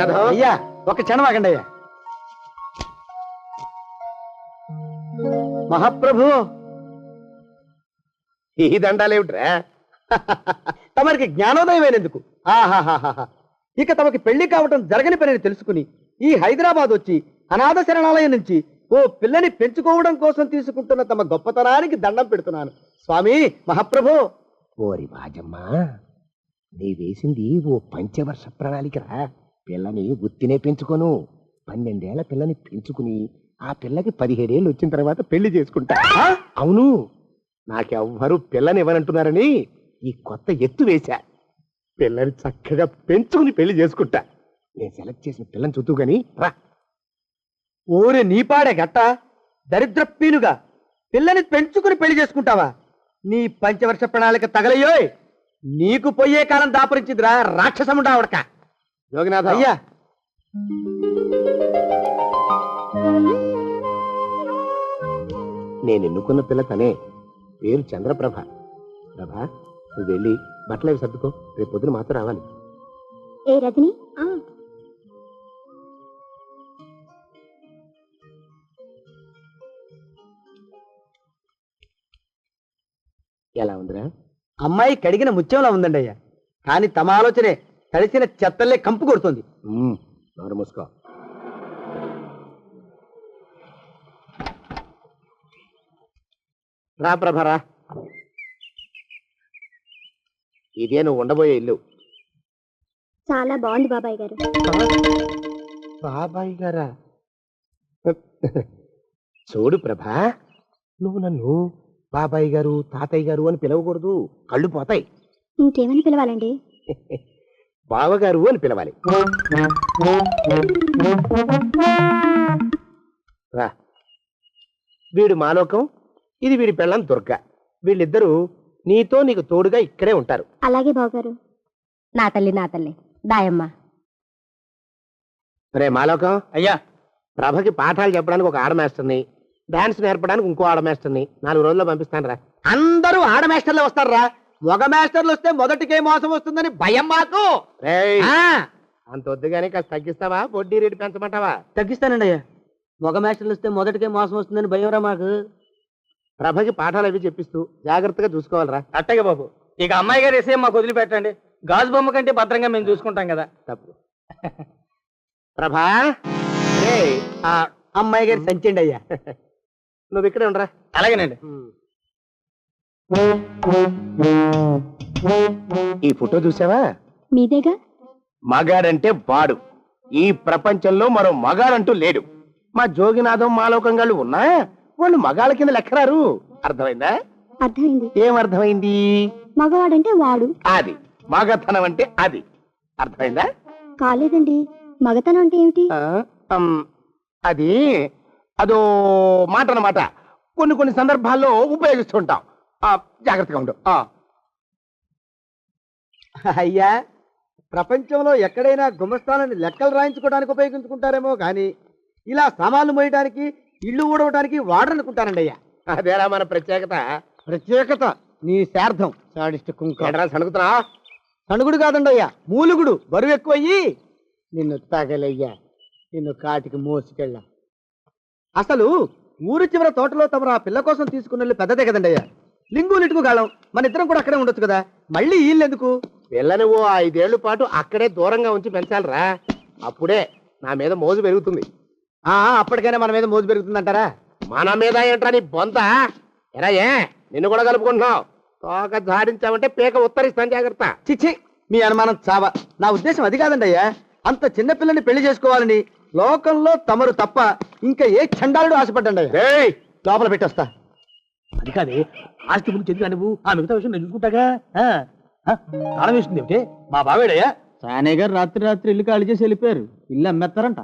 జోగినాథం అయ్యా ఒక క్షణం ఆగండి అయ్యా. మహాప్రభు ఈ దండాలేమిట్రా? తమరికి జ్ఞానోదయమైనందుకు ఆహాహాహా. ఇక తమకి పెళ్లి కావటం జరగని పనిని తెలుసుకుని ఈ హైదరాబాద్ వచ్చి అనాథ శరణాలయం నుంచి ఓ పిల్లని పెంచుకోవడం కోసం తీసుకుంటున్న తమ గొప్పతనానికి దండం పెడుతున్నాను స్వామి మహాప్రభు. ఓరి బాజమ్మ, నీ వేసింది ఓ పంచవర్ష ప్రణాళికరా. పిల్లని గుత్తినే పెంచుకోను, 12 ఏళ్ల పిల్లని పెంచుకుని ఆ పిల్లకి 17 ఏళ్ళు వచ్చిన తర్వాత పెళ్లి చేసుకుంటా. అవును, నాకెవ్వరూ పిల్లని ఇవ్వనంటున్నారని ఈ కొత్త ఎత్తు వేశా. పిల్లని చక్కగా పెంచుకుని పెళ్లి చేసుకుంటా. నేను సెలెక్ట్ చేసిన పిల్లని చూద్దు గాని రా. ఓరి నీపాడే గట్ట దరిద్రపీనుగా పిల్లని పెంచుకుని పెళ్లి చేసుకుంటావా? నీ పంచవర్ష ప్రణాళిక తగలయ్యోయ్. నీకు పోయే కాలం దాపరించిందిరా రాక్షసముండావడక. యోగినాథ అయ్యా నేను ఎన్నుకున్న పిల్ల తనే, పేరు చంద్రప్రభ. ప్రభ, నువ్వు వెళ్ళి బట్టలు సర్దుకో, రేపు పొద్దున మాత్రం రావాలి. ఏ రజని, ఎలా ఉందిరా? అమ్మాయి కడిగిన ముత్యంలా ఉందండి అయ్యా. కానీ తమ ఆలోచనే తడిసిన చెత్తల్లే కంపు కొడుతుంది. నోరు మూసుకో. రా ప్రభరా, ఇదే నువ్వు ఉండబోయే ఇల్లు. చాలా బాగుంది బాబాయ్ గారు. బాబాయ్ గారా? చూడు ప్రభా, నువ్వు నన్ను బాబాయ్ గారు తాతయ్య గారు అని పిలవకూడదు, కళ్ళు పోతాయి. ఇంకేమని పిలవాలండి? బావగారు అని పిలవాలి. రా, వీడు మాలోకం, ఇది వీడి పెళ్ళం దుర్గ. వీళ్ళిద్దరూ నీతో నీకు తోడుగా ఇక్కడే ఉంటారు. అలాగే బావగారు. నా తల్లి దాయమ్మ. రే మాలోకం, అయ్యా ప్రభకి పాఠాలు చెప్పడానికి ఒక ఆడమేస్టర్ని, డాన్స్ నేర్పడానికి ఇంకో ఆడమేస్టర్ని 4 రోజుల్లో పంపిస్తాను రా. అందరూ ఆడ మాస్టర్లే వస్తారా? మగ మాస్టర్లు వస్తే మొదటికే మోసం వస్తుందని భయం మాకు. అంత వద్దుగానే కాస్త తగ్గిస్తావా? వడ్డీ రేటు పెంచమంటావా? తగ్గిస్తానండి అయ్యా. మగ మాస్టర్లు వస్తే మొదటికే మోసం వస్తుందని భయంరా మాకు. ప్రభకి పాఠాలు అవి చెప్పిస్తూ జాగ్రత్తగా చూసుకోవాలరా. అట్టగే బాబు. ఇక అమ్మాయి గారు వేసే మాకు వదిలిపెట్టండి. గాజు బొమ్మ కంటే భద్రంగా మేము చూసుకుంటాం కదా. తప్పు. ప్రభా, అమ్మాయి గారి సంచండి అయ్యా. నువ్వు ఇక్కడే ఉండరా. అలాగేనండి. ఈ ఫోటో చూసావా? మీదేగా. మగాడంటే వాడు. ఈ ప్రపంచంలో మరో మగాడంటూ లేడు. మా జోగినాథం మాలోకం గాళ్ళు ఉన్నా వాళ్ళు మగాళ్ళ కింద లెక్కరారు. అర్థమైందా? అర్థమైంది. ఏమర్థమైంది? మగవాడంటే వాడు. అది మగతనం అంటే అది. అర్థమైందా? కాలేదండి. మగతనం అంటే ఏమిటి? అది అదో మాట అన్నమాట. కొన్ని సందర్భాల్లో ఉపయోగిస్తుంటాం. జాగ్రత్తగా ఉండు. అయ్యా, ప్రపంచంలో ఎక్కడైనా గుమస్తాలని లెక్కలు రాయించుకోవడానికి ఉపయోగించుకుంటారేమో కానీ ఇలా సామాన్లు మోయడానికి, ఇల్లు ఊడవడానికి వాడరనుకుంటానండి అయ్యా. అదేరా మన ప్రత్యేకత. ప్రత్యేకత నీ శార్థం. సాడిస్ట్ కుంక. సణుకుతున్నా? సణుగుడు కాదండి అయ్యా, మూలుగుడు. బరువు ఎక్కువయ్యి నిన్ను తగలయ్యా, నిన్ను కాటికి మోసుకెళ్ళా. అసలు ఊరు చివర తోటలో తమరు ఆ పిల్ల కోసం తీసుకున్న పెద్దదే కదండి అయ్యా. లింగు లిటుకు గాలం. మన ఇద్దరం కూడా అక్కడే ఉండొచ్చు కదా. మళ్ళీ వీళ్ళెందుకు? పిల్లని ఓ 5 ఏళ్ల పాటు అక్కడే దూరంగా ఉంచి పెంచాలిరా. అప్పుడే నా మీద మోజు పెరుగుతుంది. అప్పటికైనా మన మీద మోజు పెరుగుతుందంటారా? మన మీద ఏంట్రా నీ బొంత? ఎరా, నిన్ను కూడా కలుపుకుంటున్నావు. తోక జాడించావంటే పీక ఉత్తరిస్తాను, జాగ్రత్త. చిచ్చి, మీ అనుమానం చావా. నా ఉద్దేశం అది కాదండి అయ్యా. అంత చిన్నపిల్లని పెళ్లి చేసుకోవాలని లోకంలో తమరు తప్ప ఇంకా ఏ చండాలుడు ఆశపడ్డండి అయ్యా. లోపల పెట్టొస్తా. అది కాదే, ఆస్తి ముందు చెందుగా నువ్వు ఆ మిగతా విషయం నేను చూసుకుంటాగా. తాళం వేస్తుంది ఏమిటి? మా బావేడయ్యా. సానే గారు రాత్రి ఇల్లు ఖాళీ చేసి వెళ్ళిపోయారు. ఇల్లు అమ్మేస్తారంట.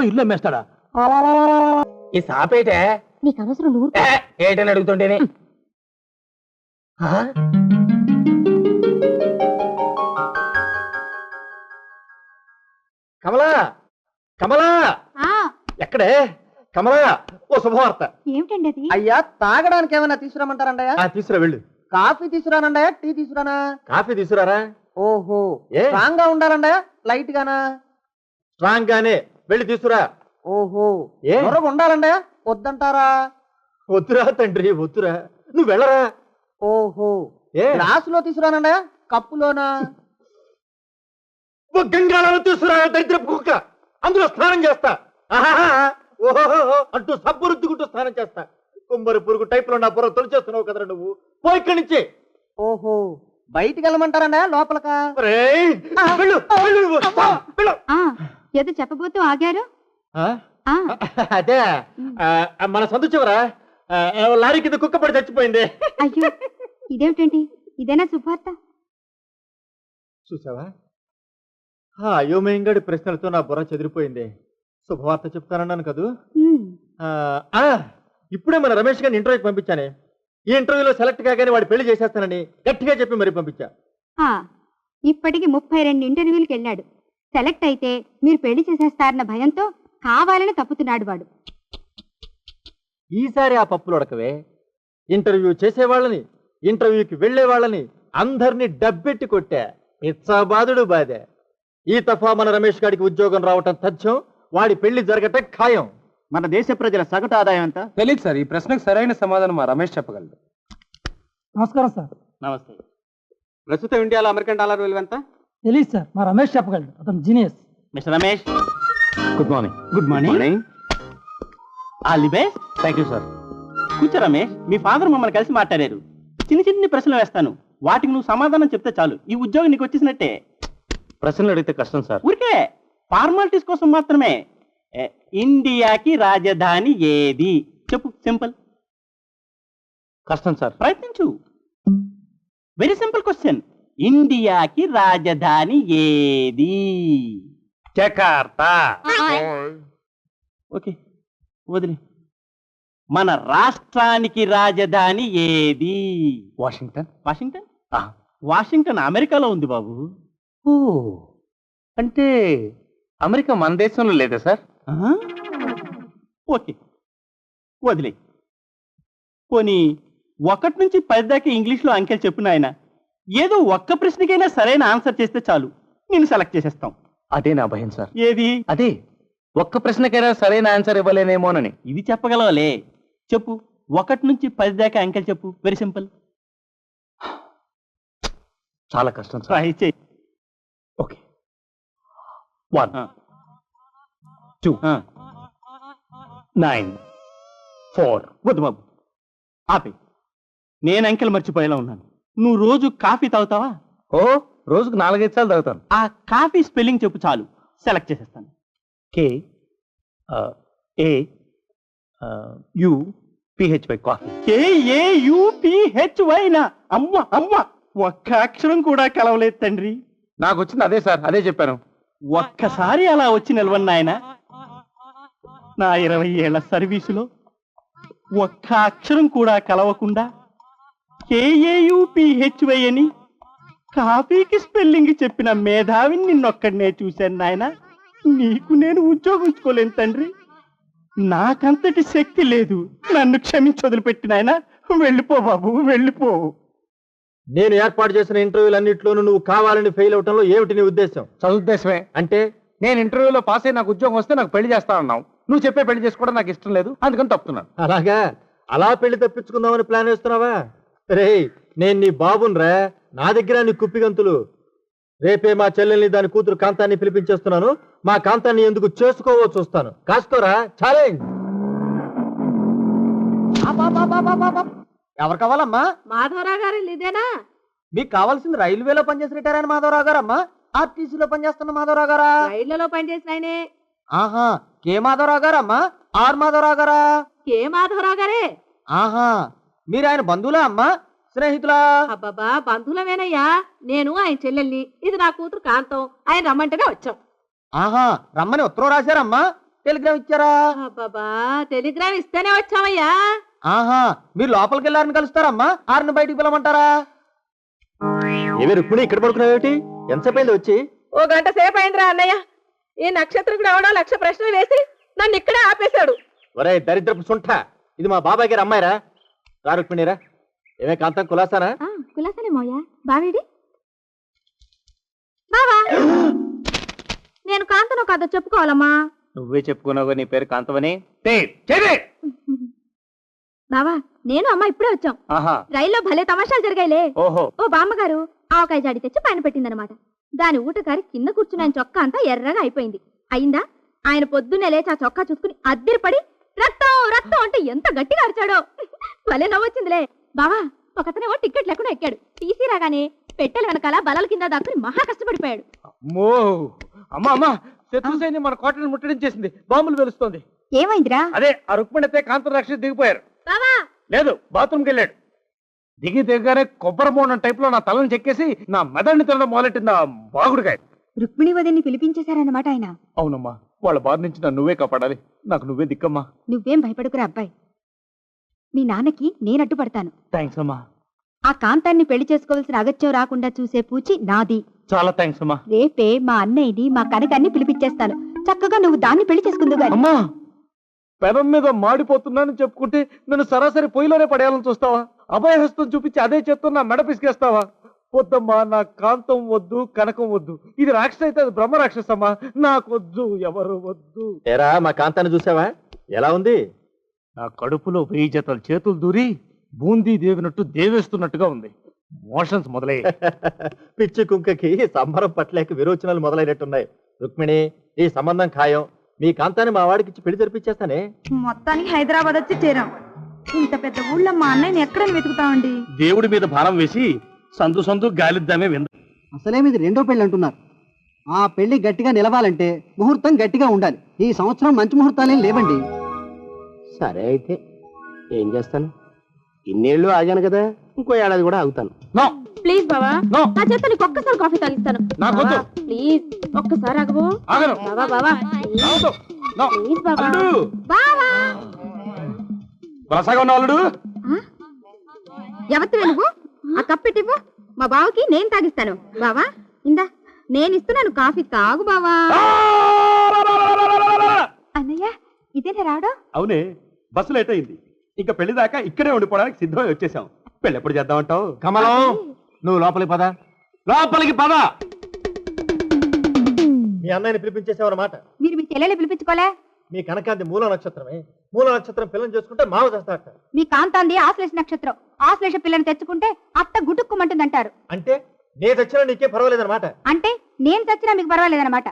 ఇల్లు అమ్మేస్తాడా? ఈ సాపేటే నీకు అవసరం. నువ్వు ఏటని అడుగుతుంటేనే. కమలా, కమలా, ఎక్కడే కమలా? ఓ శుభవార్త. ఏమిటండి అది? అయ్యా, తాగడానికి ఏమైనా తీసుకురామంటారండయ్యా? తీసుకురా, వెళ్ళు. కాఫీ తీసుకురానండయా, టీ తీసుకురానా? కాఫీ తీసుకురారా. ఓహో, ఏ? స్ట్రాంగ్ గా ఉండాలండయా, లైట్ గానా? స్ట్రాంగ్ గానే వెళ్ళి తీసుకురా. ఓహో ఏ? మరొక ఉండాలండి వద్దంటారా? వద్దురా తండ్రి వద్దురా, నువ్వు వెళ్ళరా. ఓహో ఏ గ్లాసులో తీసుకురానండి కప్పులోనా? ఓ గంగాళాలు తీసుకురా దరిద్రపు కుక్క, అందులో స్నానం చేస్తా. ఆహాహా, ఓహోహో అంటూ సబ్బు రుద్దుకుంటూ స్నానం చేస్తా. కుమ్మరి పురుగు టైప్ లో నా బుర్ర తొలిచేస్తున్నావు కదరా నువ్వు. పో ఇక్కడి నుంచి. ఓహో బయటికి వెళ్ళమంటారండి లోపలకా? ఒరేయ్, వెళ్ళు, వెళ్ళు నువ్వు. వెళ్ళు. ఏదో చెప్పబోతూ ఆగారు. ఆ? అదే మన సందు చివరా లారీ కింద కుక్క పడి చచ్చిపోయింది. అయ్యో ఇదేమిటండి, ఇదేనా శుభార్త? చూసావా, ఆ అయోమయంగాడి ప్రశ్నలతో నా బుర్ర చెదిరిపోయింది. శుభవార్త చెప్తానన్నాను కదూ. ఇప్పుడే మన రమేష్ గారిని ఇంటర్వ్యూకి పంపించానే. ఈ ఇంటర్వ్యూలో సెలెక్ట్ కాగానే వాడు పెళ్లి చేసేస్తానని గట్టిగా చెప్పి మరీ పంపించా. ఇప్పటికి 32 ఇంటర్వ్యూలకు వెళ్ళాడు. సెలెక్ట్ అయితే మీరు పెళ్లి చేసేస్తారన్న భయంతో కావాలని తప్పుతున్నాడు వాడు. ఈసారి ఆ పప్పులు ఉడకవే. ఇంటర్వ్యూ చేసేవాళ్ళని, ఇంటర్వ్యూకి వెళ్లే వాళ్ళని అందరినీ డబ్బెట్టి కొట్టా. ఇచ్చాబాదుడు బాధే. ఈ తఫా మన రమేష్ గారికి ఉద్యోగం రావటం తథ్యం, వాడి పెళ్లి జరగటం ఖాయం. మన దేశ ప్రజల సగటు ఆదాయం ఎంత? తెలియదు సార్. ఈ ప్రశ్నకు సరైన సమాధానం మా రమేష్ చెప్పగలడు. నమస్కారం సార్. నమస్తే. ప్రస్తుతం ఇండియాలో అమెరికన్ డాలర్ విలువ ఎంత? తెలియదు సార్, మా రమేష్ చెప్పగలడు, అతను genius. Mister Ramesh, good morning. Good morning. All the best. Thank you sir. కూర్చో రమేష్, మీ ఫాదర్ మమ్మల్ని కలిసి మాట్లాడారు. చిన్న చిన్ని ప్రశ్నలు వేస్తాను, వాటికి నువ్వు సమాధానం చెప్తే చాలు. ఈ ఉద్యోగం నీకు వచ్చేసినట్టే. ప్రశ్నలు అడిగితే కష్టం సార్. ఊరికే ఫార్మాలిటీస్ కోసం మాత్రమే. ఇండియాకి రాజధాని ఏది చెప్పు. సింపుల్. కష్టం సార్. ప్రయత్నించు. Very simple question. ఇండియాకి రాజధాని ఏది? జకార్తా. ఓకే వదిలే. మన రాష్ట్రానికి రాజధాని ఏది? వాషింగ్టన్. వాషింగ్టన్? వాషింగ్టన్ అమెరికాలో ఉంది బాబు. ఓ, అంటే అమెరికా మన దేశంలో లేదా సార్? ఓకే వదిలే. పోనీ 1 నుంచి 10 దాకా ఇంగ్లీష్లో అంకెలు చెప్పు నాయన. ఏదో ఒక్క ప్రశ్నకైనా సరైన ఆన్సర్ చేస్తే చాలు, నేను సెలెక్ట్ చేసేస్తాం. అదే నా భయం సార్. ఏది? అదే, ఒక్క ప్రశ్నకైనా సరైన ఆన్సర్ ఇవ్వలేనేమోనని. ఇది చెప్పగలవాలే. చెప్పు. 1 నుంచి 10 దాకా అంకెలు చెప్పు. Very simple. చాలా కష్టం సార్. ట్రై చేయి. ఓకే. 1 2 9 4. వద్దు బాబు, ఆపే. నేను అంకెలు మర్చిపోయేలా ఉన్నాను. నువ్వు రోజు కాఫీ తాగుతావా? ఓ, రోజుకు 4-5 సార్లు తాగుతాను. ఆ కాఫీ స్పెల్లింగ్ చెప్పు చాలు, సెలెక్ట్ చేసేస్తాను. KAUPHY coffee. KAUPHY నా? అమ్మ అమ్మ, ఒక్క అక్షరం కూడా కలవలేదు తండ్రి. నాకు వచ్చింది అదే సార్, అదే చెప్పాను. ఒక్కసారి అలా వచ్చి నిలవన్నాయన. నా 20 ఏళ్ల సర్వీసులో ఒక్క అక్షరం కూడా కలవకుండా KAUPHY అని కాఫీకి స్పెల్లింగ్ చెప్పిన మేధావిని నిన్నొక్కడనే చూశాను నాయన. నీకు నేను ఉద్యోగించుకోలేను తండ్రి. నాకంతటి శక్తి లేదు. నన్ను క్షమించి వదిలిపెట్టిన ఆయన. వెళ్ళిపో బాబు, వెళ్ళిపో. నేను ఏర్పాటు చేసిన ఇంటర్వ్యూలన్నింటిలోనూ నువ్వు కావాలని ఫెయిల్ అవటంలో ఏమిటి నీ ఉద్దేశం? చదువుద్దేశమే. అంటే నేను ఇంటర్వ్యూలో పాస్ అయ్యి నాకు ఉద్యోగం వస్తే నాకు పెళ్లి చేస్తానన్నావు. నువ్వు చెప్పే పెళ్లి చేసుకోవడం నాకు ఇష్టం లేదు, అందుకని తప్పుతున్నాను. అలాగా? అలా పెళ్లి తప్పించుకుందామని ప్లాన్ వేస్తున్నావా? రేయ్, నేను నీ బాబునరా, నా దగ్గర నీ కుప్పిగంతులు. రేపే మా చెల్లెల్ని, దాని కూతురు కాంతాన్ని పిలిపించేస్తున్నాను. మా కాంతాన్ని ఎందుకు చేసుకోవో చూస్తాను. కాసుకోరా. ఛాలెంజ్. ఎవరు కావాలమ్మా? మాధవరావు గారు ఇదేనా? మీకు కావాల్సింది రైల్వేలో పనిచేసి రిటైర్ అయిన మాధవరావు గారమ్మా, ఆర్టీసీలో పనిచేస్తున్న మాధవరావు గారా? రైళ్లలో పనిచేసిన ఆయనే. ఆహా, కే మాధవరావు గారమ్మా, ఆర్ మాధవరావు గారా? కే మాధవరావు గారే. ఆహా, మీరు ఆయన బంధువులా అమ్మా, స్నేహితులా? అబ్బాబా, బంధువులమేనయ్యా. నేను ఆయన చెల్లెల్ని, ఇది నా కూతురు కాంతం. ఆయన రమ్మంటేనే వచ్చాం. ఆహా, రమ్మని ఉత్తరం రాశారమ్మా, టెలిగ్రామ్ ఇచ్చారా? అబ్బాబా, టెలిగ్రామ్ ఇస్తేనే వచ్చామయ్యా. ఆహా, మీరు లోపలికి వెళ్ళారని కలుస్తారమ్మా, ఆరిని బయటికి పిలవమంటారా? ఏమి రుక్మిణి ఇక్కడ పడుకున్నావేమిటి? ఎంతసేపు అయింది వచ్చి? 1 గంట సేపు అయిందిరా అన్నయ్య. ఈ నక్షత్రం ఎవడో 1,00,000 ప్రశ్నలు వేసి నన్ను ఇక్కడే ఆపేశాడు. ఒరే దరిద్రపు సుంఠ, ఇది మా బాబాయ్ గారు అమ్మాయిరా. రా రుక్మిణిరా. ఏమే కాంతం, కులాసానా? కులాసనే మోయా. బావేడి బావా? నేను కాంతం కాంతనో కాదో చెప్పుకోవాలమ్మా. నువ్వే చెప్పుకున్నావు నీ పేరు కాంతవని. బావా నేను అమ్మ ఇప్పుడే వచ్చాం. ఆహా, రైల్లో భలే తమాషాలు జరిగాయిలే. ఓహో, ఓ బామ్మగారు ఆవకాయ జాడి తెచ్చి పైన పెట్టిందనమాట. దాని ఊటకారి కింద కూర్చుని ఆయన చొక్కా అంతా ఎర్రగా అయిపోయింది. అయిందా, ఆయన పొద్దున్నే లేచి ఆ చొక్కా చూసుకుని అద్దిరిపడి రక్తం రక్తం అంటే ఎంత గట్టిగా అరిచాడో. భలే నవ్వొచ్చిందిలే. బావా ఒకతనేమో టికెట్ లేకుండా ఎక్కాడు. టీసీ రాగానే పెట్టెల వెనకాల బలాల కింద దాక్కుని మహా కష్టపడిపోయాడు. అమ్మో, అమ్మా అమ్మా, శత్రు సైన్యం మన కోటను ముట్టడించేసింది. బాంబులు వెలుస్తోంది. ఏమైందిరా? అదే ఆ రుక్మిణితే కాంతం రాక్షసి దిగిపోయారు. బావా లేదు, బాత్రూమ్కి వెళ్ళాడు. దిగానే కొబ్బరి బోండం టైప్ లో నా తలను చెక్కేసి నా మెదడిని తినడం మొదలెట్టింది ఆ బాగుడికాయ. రుక్మిణి వదిని పిలిపించేశారన్నమాట ఆయన. అవునమ్మా, వాళ్ళ బాధ నుంచి నన్ను నువ్వే కాపాడాలి. నాకు నువ్వే దిక్కమ్మా. నువ్వేం భయపడుకురా అబ్బాయి, మీ నాన్నకి నేను అడ్డుపడతాను. థ్యాంక్స్ అమ్మా. ఆ కాంతాన్ని పెళ్లి చేసుకోవాల్సిన అగత్యం రాకుండా చూసే పూచి నాది. చాలా థ్యాంక్స్ అమ్మా. రేపే మా అన్నయ్యని మా కనకాన్ని పిలిపించేస్తాను. చక్కగా నువ్వు దాన్ని పెళ్లి చేసుకుందు గాని. అమ్మా, పెనం మీద మాడిపోతున్నానని చెప్పుకుంటే నన్ను సరాసరి పొయ్యిలోనే పడేయాలని చూస్తావా? అభయహస్తం చూపించి అదే చేత్తో నా మెడ పిసికేస్తావా? వద్దమ్మా, నా కాంతం వద్దు, కనకం వద్దు. ఇది రాక్షస అయితే అది బ్రహ్మ రాక్షసమ్మా. నాకొద్దు, ఎవరు వద్దు. ఏరా మా కాంతాన్ని చూసావా? ఎలా ఉంది? నా కడుపులో 1000 జతల చేతులు దూరి బూందీ దేవినట్టు దేవేస్తున్నట్టుగా ఉంది. మోషన్స్ మొదలయ్యాయి. పిచ్చి కుంకకి సంబరం పట్లేక విరోచనాలు మొదలైనట్టున్నాయి. రుక్మిణి, ఈ సంబంధం ఖాయం. మీ కాంతాన్ని మా వాడికి పెళ్లి జరిపించేస్తానే. మొత్తానికి హైదరాబాద్ వచ్చి చేరాం. ఇంత పెద్ద ఊళ్ళో మా అన్నయ్యని ఎక్కడని వెతుకుతామండి? దేవుడి మీద భారం వేసి సందు సందు గాలిద్దామే వింద. అసలేమి ఇది రెండో పెళ్లి అంటున్నారు. ఆ పెళ్లి గట్టిగా నిలవాలంటే ముహూర్తం గట్టిగా ఉండాలి. ఈ సంవత్సరం మంచి ముహూర్తాలేం లేవండి. సరే అయితే ఏం చేస్తాను? ఇన్నేళ్ళు ఆగాను కదా, ఇంకో ఏడాది కూడా ఆగుతాను. నో, ప్లీజ్ బావా, నో, నా చేత నీకు ఒక్కసారి కాఫీ తాగిస్తాను. నాకొద్దు. ప్లీజ్ ఒక్కసారి ఆగవు. ఆగను. బావా బావా నావద్దు. నో. ప్లీజ్ బావా. అల్లుడు, బావా వరసగా ఉన్న అల్లుడు. ఎవరివి నువ్వు? ఆ కప్పెట్టివ్వు, మా బావకి నేను తాగిస్తాను. బావా ఇందా, నేను ఇస్తున్నాను కాఫీ, తాగు బావా. అన్నయ్య ఇదేనా రావడం? అవునే, బస్సు లేట్ అయింది. ఇంకా పెళ్లి దాకా ఇక్కడే ఉండిపోవడానికి సిద్ధమై వచ్చేసాం. పెళ్లి ఎప్పుడు చేద్దామంటావు? కమలం, నువ్వు లోపలికి పద. లోపలికి పద. మీ అన్నయ్యని పిలిపించేసావన్నమాట. మీరు మీ చెల్లెలు పిలిపించుకోలే? మీ కనకాంతి మూల నక్షత్రమే. మూల నక్షత్రం పిల్లని చేసుకుంటే మావ చేస్తాట. మీ కాంతాంది ఆశ్లేష నక్షత్రం. ఆశ్లేష పిల్లని తెచ్చుకుంటే అత్త గుటుక్కుమంటుందంటారు. అంటే నే తెచ్చినా నీకే పర్వాలేదన్నమాట. అంటే నేను చచ్చినా మీకు పర్వాలేదన్నమాట.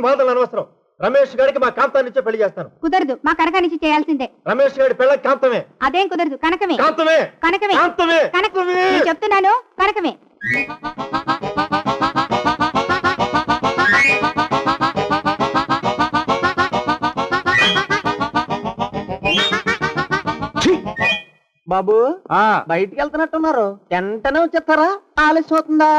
వాదనలు అనవసరం. రమేష్ గారికి మా కాంతాన్ని ఇచ్చే పెళ్లి చేస్తాను. కుదరదు, మా కనకానిచ్చి చేయాల్సిందే. రమేష్ గారి పెళ్ళ కాంతమే. అదేం కుదరదు, కనకమే. కాంతమే. కనకమే. కాంతమే. కనకమే. నేను చెప్తున్నాను, కనకమే. బాబు బయటికి వెళ్తున్నట్టున్నారు. వెంటనే వచ్చేస్తారా? ఆలస్యం అవుతుందా?